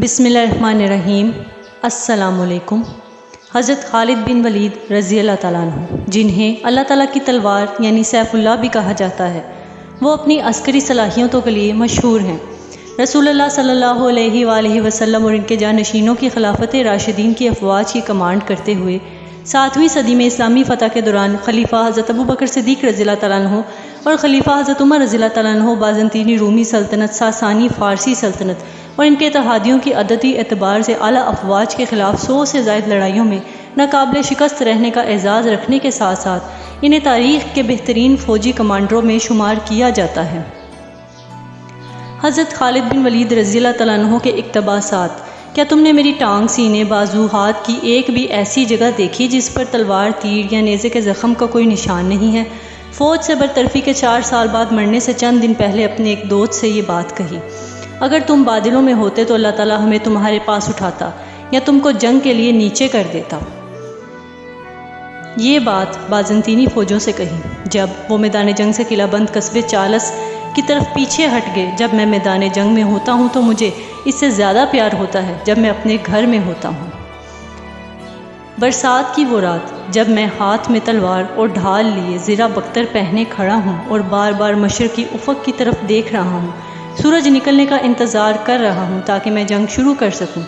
بسم اللہ الرحمن الرحیم۔ السلام علیکم۔ حضرت خالد بن ولید رضی اللہ تعالیٰ عنہ، جنہیں اللہ تعالیٰ کی تلوار یعنی سیف اللہ بھی کہا جاتا ہے، وہ اپنی عسکری صلاحیتوں کے لیے مشہور ہیں۔ رسول اللہ صلی اللہ علیہ وآلہ وسلم اور ان کے جانشینوں کی خلافت راشدین کی افواج کی کمانڈ کرتے ہوئے 7ویں صدی میں اسلامی فتح کے دوران خلیفہ حضرت ابوبکر صدیق رضی اللہ تعالیٰ عنہ اور خلیفہ حضرت عمر رضی اللہ تعالیٰ عنہ بازنطینی رومی سلطنت، ساسانی فارسی سلطنت اور ان کے اتحادیوں کی عددی اعتبار سے اعلیٰ افواج کے خلاف 100 سے زائد لڑائیوں میں ناقابل شکست رہنے کا اعزاز رکھنے کے ساتھ ساتھ انہیں تاریخ کے بہترین فوجی کمانڈروں میں شمار کیا جاتا ہے۔ حضرت خالد بن ولید رضی اللہ تعالیٰ عنہ کے اقتباسات: کیا تم نے میری ٹانگ، سینے، بازو، ہاتھ کی ایک بھی ایسی جگہ دیکھی جس پر تلوار، تیر یا نیزے کے زخم کا کوئی نشان نہیں ہے؟ فوج سے برطرفی کے 4 سال بعد مرنے سے چند دن پہلے اپنے ایک دوست سے یہ بات کہی۔ اگر تم بادلوں میں ہوتے تو اللہ تعالیٰ ہمیں تمہارے پاس اٹھاتا یا تم کو جنگ کے لیے نیچے کر دیتا۔ یہ بات بازنطینی فوجوں سے کہی جب وہ میدان جنگ سے قلعہ بند قصبے چالس کی طرف پیچھے ہٹ گئے۔ جب میں میدان جنگ میں ہوتا ہوں تو مجھے اس سے زیادہ پیار ہوتا ہے جب میں اپنے گھر میں ہوتا ہوں۔ برسات کی وہ رات جب میں ہاتھ میں تلوار اور ڈھال لیے زرہ بختر پہنے کھڑا ہوں اور بار بار مشرقی افق کی طرف دیکھ رہا ہوں، سورج نکلنے کا انتظار کر رہا ہوں تاکہ میں جنگ شروع کر سکوں۔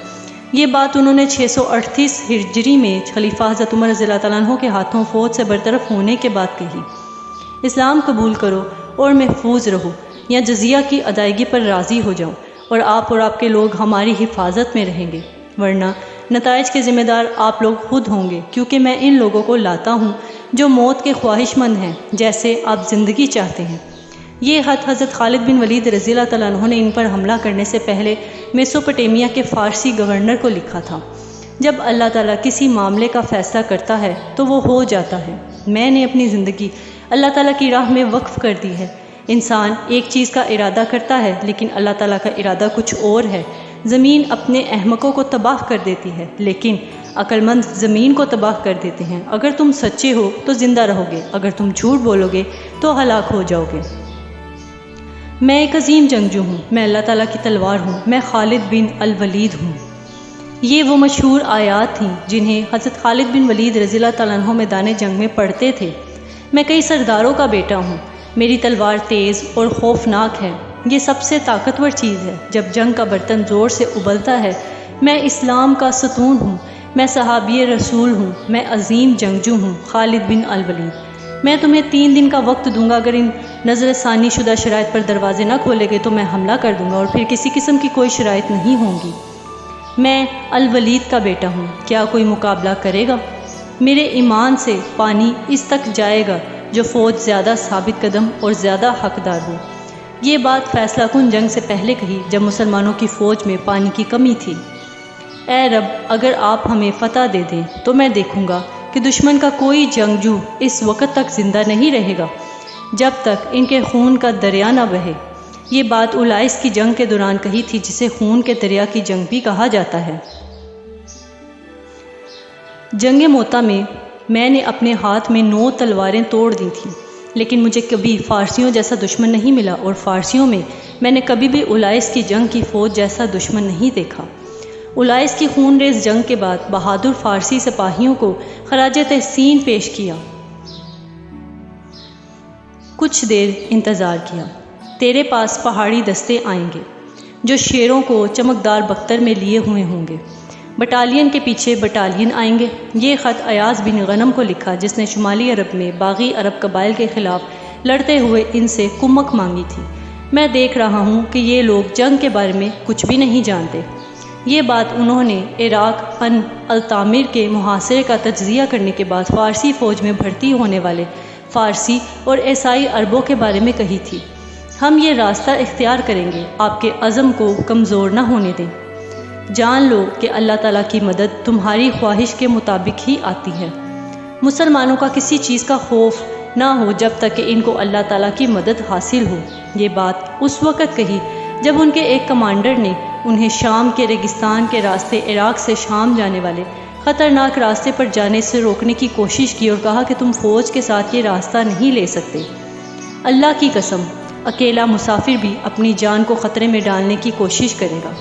یہ بات انہوں نے 638 ہجری میں خلیفہ حضرت عمر رضی اللہ تعالیٰ عنہ کے ہاتھوں فوج سے برطرف ہونے کے بعد کہی۔ اسلام قبول کرو اور محفوظ رہو، یا جزیہ کی ادائیگی پر راضی ہو جاؤ اور آپ کے لوگ ہماری حفاظت میں رہیں گے، ورنہ نتائج کے ذمہ دار آپ لوگ خود ہوں گے، کیونکہ میں ان لوگوں کو لاتا ہوں جو موت کے خواہش مند ہیں جیسے آپ زندگی چاہتے ہیں۔ یہ خط حضرت خالد بن ولید رضی اللہ تعالیٰ عنہ نے ان پر حملہ کرنے سے پہلے میسوپوٹیمیا کے فارسی گورنر کو لکھا تھا۔ جب اللہ تعالیٰ کسی معاملے کا فیصلہ کرتا ہے تو وہ ہو جاتا ہے۔ میں نے اپنی زندگی اللہ تعالیٰ کی راہ میں وقف کر دی ہے۔ انسان ایک چیز کا ارادہ کرتا ہے لیکن اللہ تعالیٰ کا ارادہ کچھ اور ہے۔ زمین اپنے احمقوں کو تباہ کر دیتی ہے لیکن عقل مند زمین کو تباہ کر دیتے ہیں۔ اگر تم سچے ہو تو زندہ رہو گے، اگر تم جھوٹ بولو گے تو ہلاک ہو جاؤ گے۔ میں ایک عظیم جنگجو ہوں، میں اللہ تعالیٰ کی تلوار ہوں، میں خالد بن الولید ہوں۔ یہ وہ مشہور آیات تھیں جنہیں حضرت خالد بن ولید رضی اللہ تعالیٰ عنہ میدان جنگ میں پڑھتے تھے۔ میں کئی سرداروں کا بیٹا ہوں، میری تلوار تیز اور خوفناک ہے، یہ سب سے طاقتور چیز ہے۔ جب جنگ کا برتن زور سے ابلتا ہے، میں اسلام کا ستون ہوں، میں صحابی رسول ہوں، میں عظیم جنگجو ہوں، خالد بن الولید۔ میں تمہیں 3 دن کا وقت دوں گا، اگر ان نظر ثانی شدہ شرائط پر دروازے نہ کھولے گئے تو میں حملہ کر دوں گا اور پھر کسی قسم کی کوئی شرائط نہیں ہوں گی۔ میں الولید کا بیٹا ہوں، کیا کوئی مقابلہ کرے گا؟ میرے ایمان سے پانی اس تک جائے گا جو فوج زیادہ ثابت قدم اور زیادہ حقدار ہو۔ یہ بات فیصلہ کن جنگ سے پہلے کہی جب مسلمانوں کی فوج میں پانی کی کمی تھی۔ اے رب، اگر آپ ہمیں فتح دے دیں تو میں دیکھوں گا کہ دشمن کا کوئی جنگجو اس وقت تک زندہ نہیں رہے گا جب تک ان کے خون کا دریا نہ بہے۔ یہ بات اولائس کی جنگ کے دوران کہی تھی، جسے خون کے دریا کی جنگ بھی کہا جاتا ہے۔ جنگ موتا میں میں نے اپنے ہاتھ میں 9 تلواریں توڑ دی تھیں، لیکن مجھے کبھی فارسیوں جیسا دشمن نہیں ملا، اور فارسیوں میں نے کبھی بھی اولائس کی جنگ کی فوج جیسا دشمن نہیں دیکھا۔ اولائس کی خون ریز جنگ کے بعد بہادر فارسی سپاہیوں کو خراج تحسین پیش کیا۔ کچھ دیر انتظار کیا، تیرے پاس پہاڑی دستے آئیں گے جو شیروں کو چمکدار بختر میں لیے ہوئے ہوں گے، بٹالین کے پیچھے بٹالین آئیں گے۔ یہ خط ایاز بن غنم کو لکھا جس نے شمالی عرب میں باغی عرب قبائل کے خلاف لڑتے ہوئے ان سے کمک مانگی تھی۔ میں دیکھ رہا ہوں کہ یہ لوگ جنگ کے بارے میں کچھ بھی نہیں جانتے۔ یہ بات انہوں نے عراق التامر کے محاصرے کا تجزیہ کرنے کے بعد فارسی فوج میں بھرتی ہونے والے فارسی اور عیسائی عربوں کے بارے میں کہی تھی۔ ہم یہ راستہ اختیار کریں گے، آپ کے عزم کو کمزور نہ ہونے دیں۔ جان لو کہ اللہ تعالیٰ کی مدد تمہاری خواہش کے مطابق ہی آتی ہے۔ مسلمانوں کا کسی چیز کا خوف نہ ہو جب تک کہ ان کو اللہ تعالیٰ کی مدد حاصل ہو۔ یہ بات اس وقت کہی جب ان کے ایک کمانڈر نے انہیں شام کے ریگستان کے راستے، عراق سے شام جانے والے خطرناک راستے پر جانے سے روکنے کی کوشش کی اور کہا کہ تم فوج کے ساتھ یہ راستہ نہیں لے سکتے۔ اللہ کی قسم، اکیلا مسافر بھی اپنی جان کو خطرے میں ڈالنے کی کوشش کرے گا۔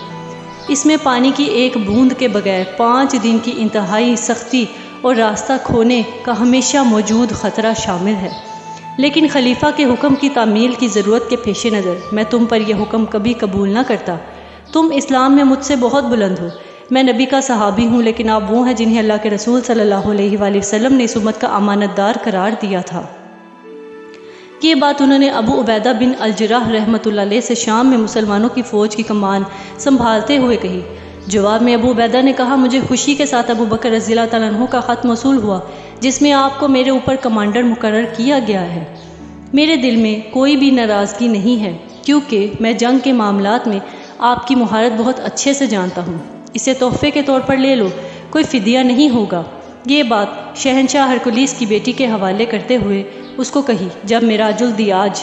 اس میں پانی کی ایک بوند کے بغیر 5 دن کی انتہائی سختی اور راستہ کھونے کا ہمیشہ موجود خطرہ شامل ہے۔ لیکن خلیفہ کے حکم کی تعمیل کی ضرورت کے پیش نظر میں تم پر یہ حکم کبھی قبول نہ کرتا۔ تم اسلام میں مجھ سے بہت بلند ہو، میں نبی کا صحابی ہوں، لیکن آپ وہ ہیں جنہیں اللہ کے رسول صلی اللہ علیہ وآلہ وسلم نے اس امت کا امانت دار قرار دیا تھا۔ یہ بات انہوں نے ابو عبیدہ بن الجراح رحمۃ اللہ علیہ سے شام میں مسلمانوں کی فوج کی کمان سنبھالتے ہوئے کہی۔ جواب میں ابو عبیدہ نے کہا، مجھے خوشی کے ساتھ ابو بکر رضی اللہ تعالیٰ عنہ کا خط موصول ہوا جس میں آپ کو میرے اوپر کمانڈر مقرر کیا گیا ہے۔ میرے دل میں کوئی بھی ناراضگی نہیں ہے کیونکہ میں جنگ کے معاملات میں آپ کی مہارت بہت اچھے سے جانتا ہوں۔ اسے تحفے کے طور پر لے لو، کوئی فدیہ نہیں ہوگا۔ یہ بات شہنشاہ ہرکلیس کی بیٹی کے حوالے کرتے ہوئے اس کو کہی جب معراج الدیاج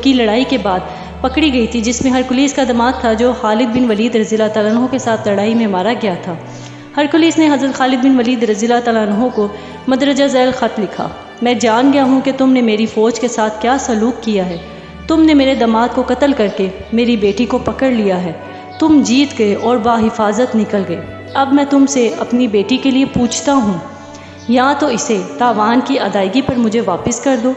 کی لڑائی کے بعد پکڑی گئی تھی، جس میں ہرکلیس کا داماد تھا جو خالد بن ولید رضی اللہ تعالیٰ عنہ کے ساتھ لڑائی میں مارا گیا تھا۔ ہرکلیس نے حضرت خالد بن ولید رضی اللہ تعالیٰ عنہ کو مدرجہ ذیل خط لکھا، میں جان گیا ہوں کہ تم نے میری فوج کے ساتھ کیا سلوک کیا ہے۔ تم نے میرے داماد کو قتل کر کے میری بیٹی کو پکڑ لیا ہے۔ تم جیت گئے اور باحفاظت نکل گئے۔ اب میں تم سے اپنی بیٹی کے لیے پوچھتا ہوں، یا تو اسے تاوان کی ادائیگی پر مجھے واپس کر دو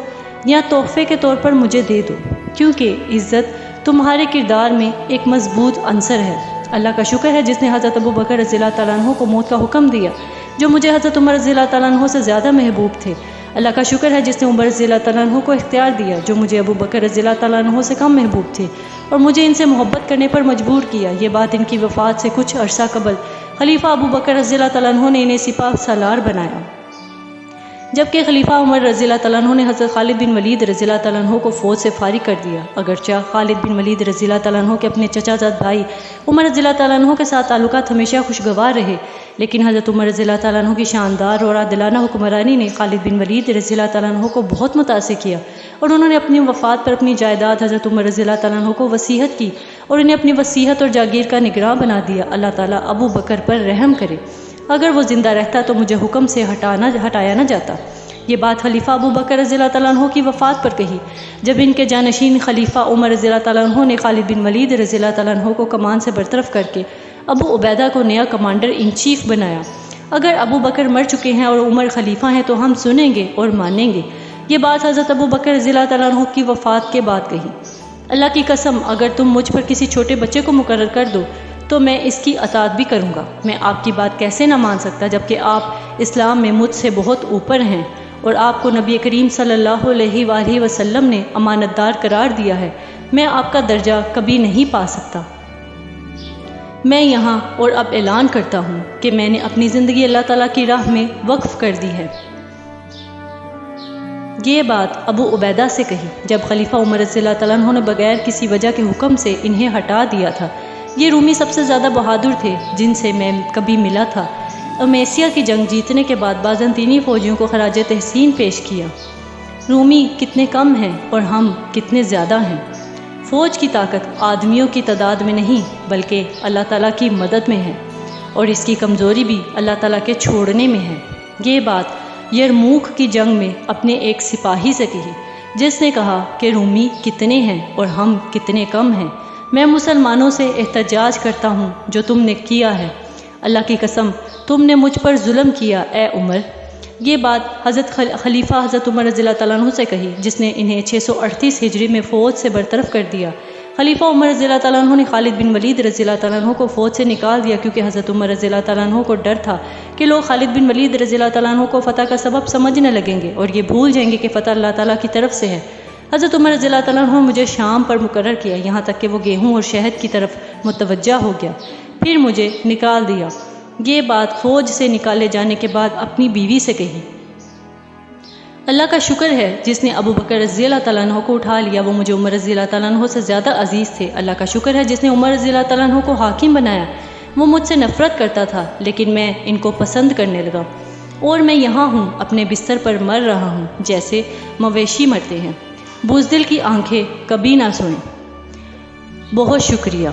یا تحفے کے طور پر مجھے دے دو، کیونکہ عزت تمہارے کردار میں ایک مضبوط عنصر ہے۔ اللہ کا شکر ہے جس نے حضرت ابو بکر رضی اللہ تعالیٰ عنہ کو موت کا حکم دیا جو مجھے حضرت عمر رضی اللہ تعالیٰ عنہ سے زیادہ محبوب تھے۔ اللہ کا شکر ہے جس نے عمر رضی اللہ تعالیٰ عنہ کو اختیار دیا جو مجھے ابو بکر رضی اللہ تعالیٰ عنہ سے کم محبوب تھے اور مجھے ان سے محبت کرنے پر مجبور کیا۔ یہ بات ان کی وفات سے کچھ عرصہ قبل خلیفہ ابو بکر رضی اللہ تعالیٰ عنہ نے انہیں سپاہ سالار بنایا، جبکہ خلیفہ عمر رضی اللہ تعالیٰ عنہ نے حضرت خالد بن ولید رضی اللہ تعالیٰ عنہ کو فوج سے فارغ کر دیا۔ اگرچہ خالد بن ولید رضی اللہ تعالیٰ عنہ کے اپنے چچا زاد بھائی عمر رضی اللہ تعالیٰ عنہ کے ساتھ تعلقات ہمیشہ خوشگوار رہے، لیکن حضرت عمر رضی اللہ تعالیٰ عنہ کی شاندار اور عادلانہ حکمرانی نے خالد بن ولید رضی اللہ تعالیٰ عنہ کو بہت متاثر کیا اور انہوں نے اپنی وفات پر اپنی جائیداد حضرت عمر رضی اللہ تعالیٰ عنہ کو وصیت کی اور انہیں اپنی وصیت اور جاگیر کا نگراں بنا دیا۔ اللہ تعالیٰ ابو بکر پر رحم کرے، اگر وہ زندہ رہتا تو مجھے حکم سے ہٹایا نہ جاتا۔ یہ بات خلیفہ ابو بکر رضی اللہ تعالیٰ عنہ کی وفات پر کہی جب ان کے جانشین خلیفہ عمر رضی اللہ تعالیٰ عنہ نے خالد بن ولید رضی اللہ تعالیٰ عنہ کو کمان سے برطرف کر کے ابو عبیدہ کو نیا کمانڈر ان چیف بنایا۔ اگر ابو بکر مر چکے ہیں اور عمر خلیفہ ہیں تو ہم سنیں گے اور مانیں گے۔ یہ بات حضرت ابو بکر رضی اللہ تعالیٰ عنہ کی وفات کے بعد کہی۔ اللہ کی قسم اگر تم مجھ پر کسی چھوٹے بچے کو مقرر کر دو تو میں اس کی اطاعت بھی کروں گا۔ میں آپ کی بات کیسے نہ مان سکتا جبکہ آپ اسلام میں مجھ سے بہت اوپر ہیں اور آپ کو نبی کریم صلی اللہ علیہ وآلہ وسلم نے امانت دار قرار دیا ہے۔ میں آپ کا درجہ کبھی نہیں پا سکتا۔ میں یہاں اور اب اعلان کرتا ہوں کہ میں نے اپنی زندگی اللہ تعالیٰ کی راہ میں وقف کر دی ہے۔ یہ بات ابو عبیدہ سے کہی جب خلیفہ عمر رضی اللہ تعالیٰ عنہ نے بغیر کسی وجہ کے حکم سے انہیں ہٹا دیا تھا۔ یہ رومی سب سے زیادہ بہادر تھے جن سے میں کبھی ملا تھا۔ امیسیا کی جنگ جیتنے کے بعد بازنطینی فوجیوں کو خراج تحسین پیش کیا۔ رومی کتنے کم ہیں اور ہم کتنے زیادہ ہیں۔ فوج کی طاقت آدمیوں کی تعداد میں نہیں بلکہ اللہ تعالیٰ کی مدد میں ہے اور اس کی کمزوری بھی اللہ تعالیٰ کے چھوڑنے میں ہے۔ یہ بات یرموک کی جنگ میں اپنے ایک سپاہی سے کہی جس نے کہا کہ رومی کتنے ہیں اور ہم کتنے کم ہیں۔ میں مسلمانوں سے احتجاج کرتا ہوں جو تم نے کیا ہے۔ اللہ کی قسم تم نے مجھ پر ظلم کیا اے عمر۔ یہ بات خلیفہ حضرت عمر رضی اللہ تعالیٰ عنہ سے کہی جس نے انہیں 638 ہجری میں فوج سے برطرف کر دیا۔ خلیفہ عمر رضی اللہ تعالیٰ عنہ نے خالد بن ولید رضی اللہ تعالیٰ عنہ کو فوج سے نکال دیا کیونکہ حضرت عمر رضی اللہ تعالیٰ عنہ کو ڈر تھا کہ لوگ خالد بن ولید رضی اللہ تعالیٰ عنہ کو فتح کا سبب سمجھنے لگیں گے اور یہ بھول جائیں گے کہ فتح اللہ تعالیٰ کی طرف سے ہے۔ حضرت عمر رضی اللہ تعالیٰ عنہ نے مجھے شام پر مقرر کیا یہاں تک کہ وہ گیہوں اور شہد کی طرف متوجہ ہو گیا، پھر مجھے نکال دیا۔ یہ بات فوج سے نکالے جانے کے بعد اپنی بیوی سے کہی۔ اللہ کا شکر ہے جس نے ابو بکر رضی اللہ تعالیٰ عنہ کو اٹھا لیا، وہ مجھے عمر رضی اللہ تعالیٰ عنہ سے زیادہ عزیز تھے۔ اللہ کا شکر ہے جس نے عمر رضی اللہ تعالیٰ عنہ کو حاکم بنایا، وہ مجھ سے نفرت کرتا تھا لیکن میں ان کو پسند کرنے لگا اور میں یہاں ہوں اپنے بستر پر مر رہا ہوں جیسے مویشی مرتے ہیں۔ بزدل کی آنکھیں کبھی نہ سوئیں۔ بہت شکریہ۔